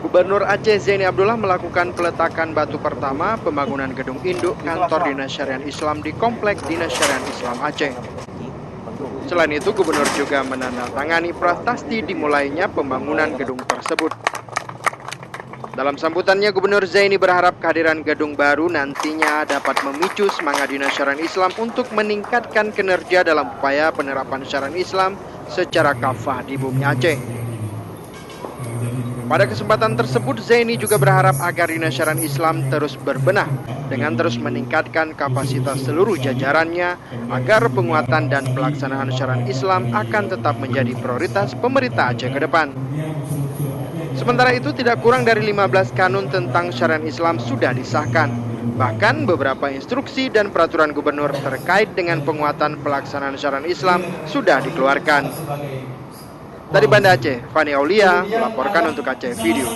Gubernur Aceh Zaini Abdullah melakukan peletakan batu pertama pembangunan gedung induk kantor Dinas Syariah Islam di Komplek Dinas Syariah Islam Aceh. Selain itu, Gubernur juga menandatangani prasasti dimulainya pembangunan gedung tersebut. Dalam sambutannya, Gubernur Zaini berharap kehadiran gedung baru nantinya dapat memicu semangat Dinas Syariah Islam untuk meningkatkan kinerja dalam upaya penerapan syariat Islam secara kafah di bumi Aceh. Pada kesempatan tersebut, Zaini juga berharap agar Dinas Syariah Islam terus berbenah dengan terus meningkatkan kapasitas seluruh jajarannya agar penguatan dan pelaksanaan syariat Islam akan tetap menjadi prioritas pemerintah Aceh ke depan. Sementara itu, tidak kurang dari 15 kanun tentang syariat Islam sudah disahkan. Bahkan beberapa instruksi dan peraturan gubernur terkait dengan penguatan pelaksanaan syariat Islam sudah dikeluarkan. Dari Banda Aceh, Fani Aulia melaporkan untuk Aceh Video.